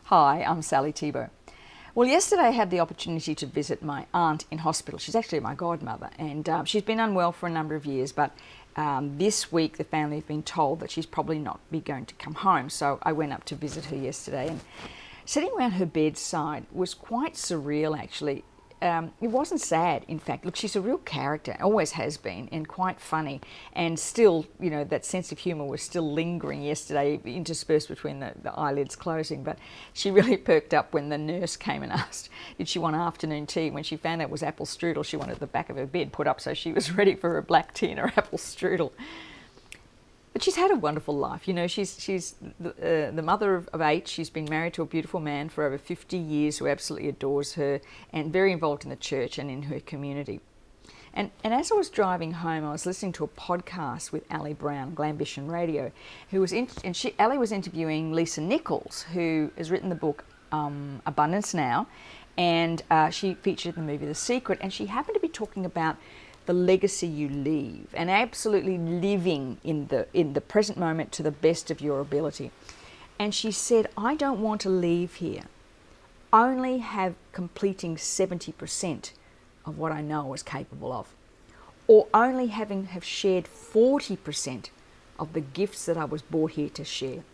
Hi, I'm Sally Tebow. Well, yesterday I had the opportunity to visit my aunt in hospital. She's actually my godmother, and she's been unwell for a number of years, but this week the family have been told that she's probably not be going to come home. So I went up to visit her yesterday, and sitting around her bedside was quite surreal, actually. It wasn't sad, in fact. Look, she's a real character, always has been, and quite funny. And still, you know, that sense of humour was still lingering yesterday, interspersed between the eyelids closing. But she really perked up when the nurse came and asked, did she want afternoon tea? When she found out it was apple strudel, she wanted the back of her bed put up so she was ready for her black tea and her apple strudel. But she's had a wonderful life. You know, she's the mother of 8. She's been married to a beautiful man for over 50 years who absolutely adores her and very involved in the church and in her community. And as I was driving home, I was listening to a podcast with Ali Brown, Glambition Radio, who was Ali was interviewing Lisa Nichols, who has written the book Abundance Now, and she featured in the movie The Secret, and she happened to be talking about the legacy you leave and absolutely living in the present moment to the best of your ability. And she said, I don't want to leave here only have completing 70% of what I know I was capable of, or only have shared 40% of the gifts that I was brought here to share.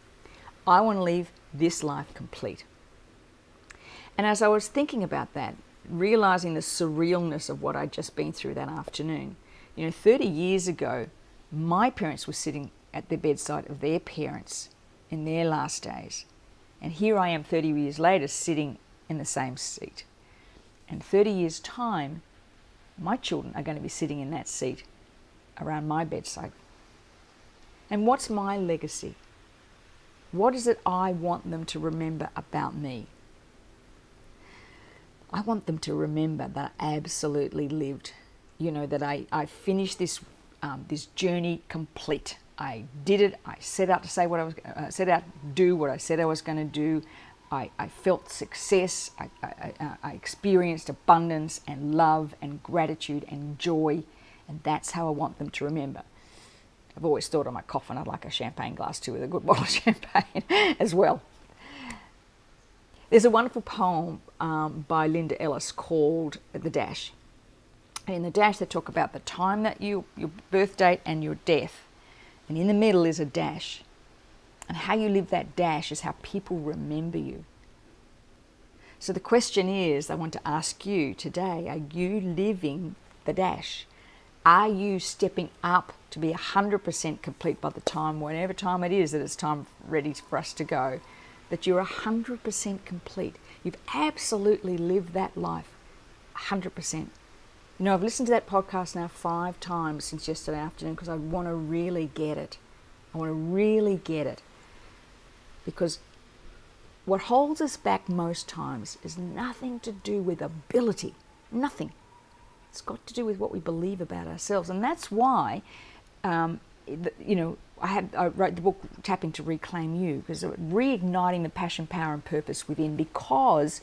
I want to leave this life complete. And as I was thinking about that, realizing the surrealness of what I'd just been through that afternoon. You know, 30 years ago, my parents were sitting at the bedside of their parents in their last days. And here I am 30 years later sitting in the same seat. And 30 years' time, my children are going to be sitting in that seat around my bedside. And what's my legacy? What is it I want them to remember about me? I want them to remember that I absolutely lived, you know, that I finished this journey complete. I did it. I set out to say what I was, set out to do what I said I was going to do. I felt success. I experienced abundance and love and gratitude and joy, and that's how I want them to remember. I've always thought on my coffin I'd like a champagne glass too, with a good bottle of champagne as well. There's a wonderful poem by Linda Ellis called The Dash. And in The Dash they talk about the time that your birth date and your death. And in the middle is a dash. And how you live that dash is how people remember you. So the question is, I want to ask you today, are you living the dash? Are you stepping up to be 100% complete by the time, whatever time it is that it's time ready for us to go? That you're 100% complete. You've absolutely lived that life 100%. You know, I've listened to that podcast now 5 times since yesterday afternoon because I want to really get it. I want to really get it. Because what holds us back most times is nothing to do with ability. Nothing. It's got to do with what we believe about ourselves. And that's why, you know, I wrote the book Tapping to Reclaim You, because reigniting the passion, power and purpose within, because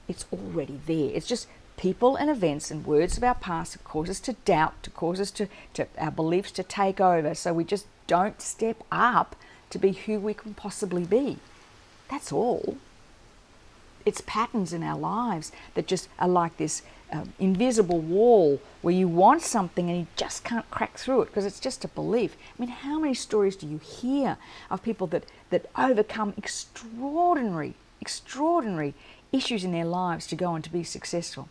it's already there. It's just people and events and words of our past that cause us to doubt, to cause us to our beliefs to take over, so we just don't step up to be who we can possibly be. That's all. It's patterns in our lives that just are like this invisible wall where you want something and you just can't crack through it because it's just a belief. I mean, how many stories do you hear of people that overcome extraordinary issues in their lives to go on to be successful?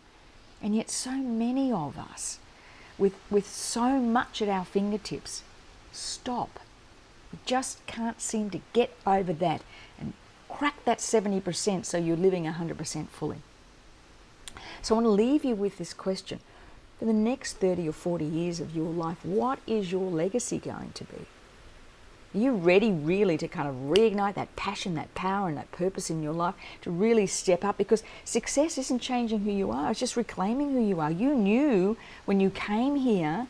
And yet so many of us, with so much at our fingertips, stop. We just can't seem to get over that and crack that 70% so you're living 100% fully. So I want to leave you with this question. For the next 30 or 40 years of your life, what is your legacy going to be? Are you ready really to kind of reignite that passion, that power and that purpose in your life, to really step up? Because success isn't changing who you are, it's just reclaiming who you are. You knew when you came here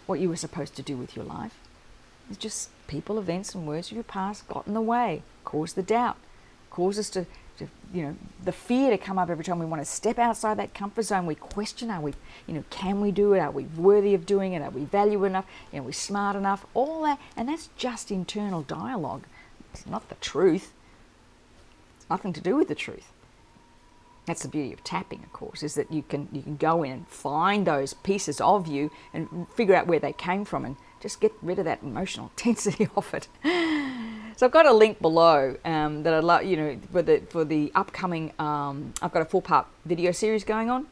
what you were supposed to do with your life. It's just people, events and words of your past got in the way, caused the doubt, caused us to you know, the fear to come up every time we want to step outside that comfort zone. We question, are we, you know, can we do it? Are we worthy of doing it? Are we valuable enough? You know, are we smart enough? All that, and that's just internal dialogue. It's not the truth. It's nothing to do with the truth. That's the beauty of tapping, of course, is that you can go in and find those pieces of you and figure out where they came from and just get rid of that emotional intensity of it. So I've got a link below that I'd love, for the upcoming. I've got a 4-part video series going on.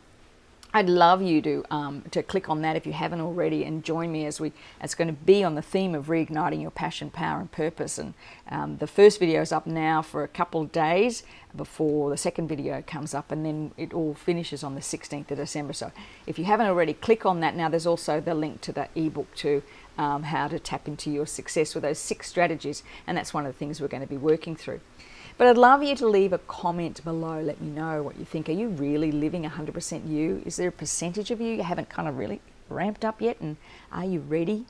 I'd love you to click on that if you haven't already, and join me as it's going to be on the theme of reigniting your passion, power, and purpose. And the first video is up now for a couple of days before the second video comes up, and then it all finishes on the 16th of December. So if you haven't already, click on that now. There's also the link to the ebook too, how to tap into your success with those 6 strategies, and that's one of the things we're going to be working through. But I'd love you to leave a comment below. Let me know what you think. Are you really living 100% you? Is there a percentage of you haven't kind of really ramped up yet? And are you ready?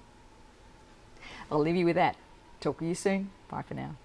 I'll leave you with that. Talk to you soon. Bye for now.